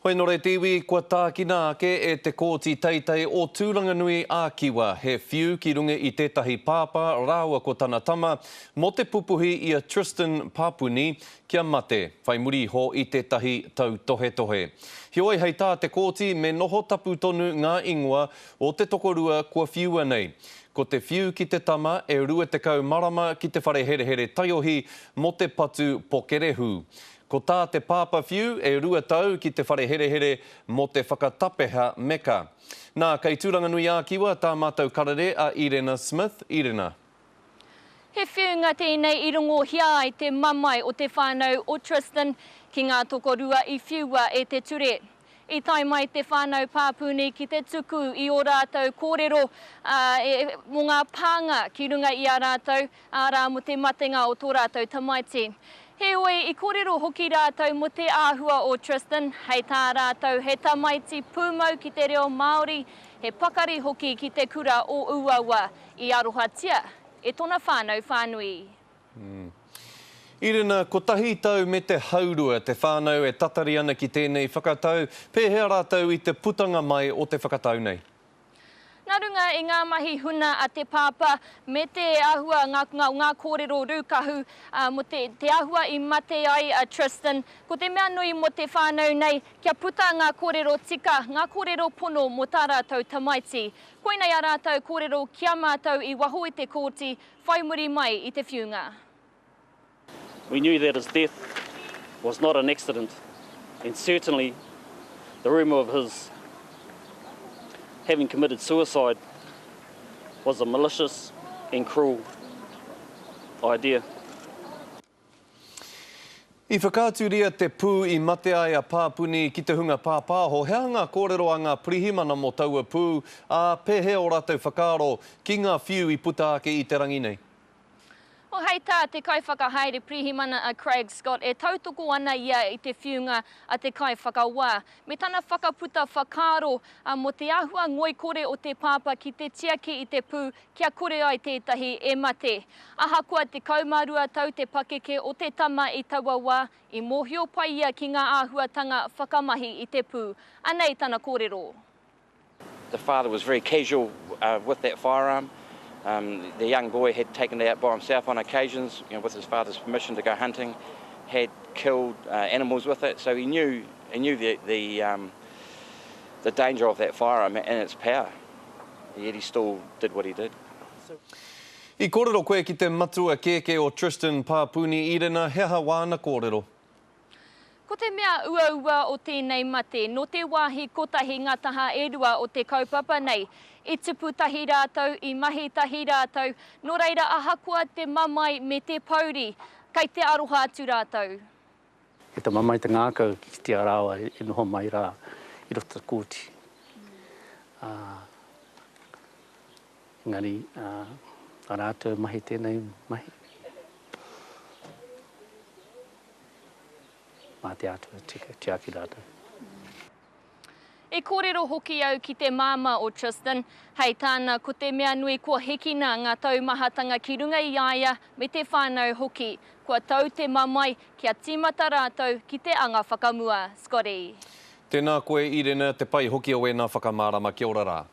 Hoi no re tiwi, kua tākina ake e te kōti teitei o Tūranganui Ākiwa. He whiu ki runga i tētahi pāpā, rāua ko tana tama, mo te pupuhi i a Tristan Papuni, kia mate, whai muri ho i tētahi tau tohe tohe. Hioi hei tā te kōti me noho tapu tonu ngā ingoa o te tokorua kua whiua nei. Ko te whiu ki te tama e rua te kau marama ki te whare here here taiohi mo te patu pokerehu. Ko tā te pāpa whiu e rua tau ki te whare here here mo te whakatapeha meka. Nā, kei Tūranganui Ākiwa, tā mātou karare a Irena Smith. Irena. He whiunga tēnei i rungo hia i te mamai o te whānau o Tristan ki ngā tokorua i whiua e te ture. I tai mai te whānau Papuni ki te tuku i o rātou kōrero mō ngā pānga ki runga i a rātou, rā mo te matenga o tō rātou tamaiti. Heoi, i kōrero hoki rātou mo te āhua o Tristan, hei tā rātou he tamaiti pūmau ki te reo Māori, he pakari hoki ki te kura o Uaua i arohatia, e tōna whānau whānui. Irena, ko tahi tau me te haurua, te whānau e tatari ana ki tēnei whakatau, pēhea rātou i te putanga mai o te whakatau nei? Nā runga i ngā mahi huna a te pāpa me te āhua ngā kōrero rūkahu mo te āhua i mate ai a Tristan. Ko te mea nui mo te whānau nei, kia puta ngā kōrero tika, ngā kōrero pono mo tā rātou tamaiti. Koinei a rātou kōrero kia mātou i waho i te kōti, whai muri mai i te whiunga. We knew that his death was not an accident, and certainly the rumour of his having committed suicide was a malicious and cruel idea. I whakāturia te pū i mate ai a Papuni ki te hunga pāpāho, hea ngā kōrero a ngā pirihimana mo taua pū, a pēhea o rātou whakaaro ki ngā whiu i puta ake i te rangi nei? O hei tā, te kaiwhakahaere pirihimana a Craig Scott e tautoko ana ia i te whiunga a te kaiwhakawā. Me tana whakaputa whakaaro mo te āhua ngoi kore o te pāpa ki te tiaki i te pū, kia kore ai tētahi e mate. Ahakoa te kaumarua tau te pakeke o te tama i taua wā, i mōhio pai ia ki ngā āhuatanga whakamahi i te pū. Anei tana kōrero. The father was very casual with that firearm. The young boy had taken it out by himself on occasions, with his father's permission to go hunting, had killed animals with it, so he knew the danger of that firearm and its power. Yet he still did what he did. I kōrero koe ki te matua keke o Tristan Papuni, Irena, hea wāna kōrero? Ko te mea ua o tēnei mate, no te wāhi kotahi ngataha e rua o te kaupapa nei, i tupu tahi rātou, i mahi tahi rātou, no reira ahakoa te mamai me te pauri, kei te aroha atu rātou. E te mamai te ngākau ki te arawa e noho mai rā i rota kōti. Engari, a rātou mahi tēnei mahi. Mā te atua te aki rātou. E kōrero hoki au ki te māma o Tristan, hei tāna ko te mea nui kua hekina ngā taumahatanga ki runga i aia me te whānau hoki, kua tau te mamai kia tīmata rātou ki te anga whakamua. Scotty. Tēnā koe, Irena, te pai hoki o wēnā whakamārama, kia ora rā.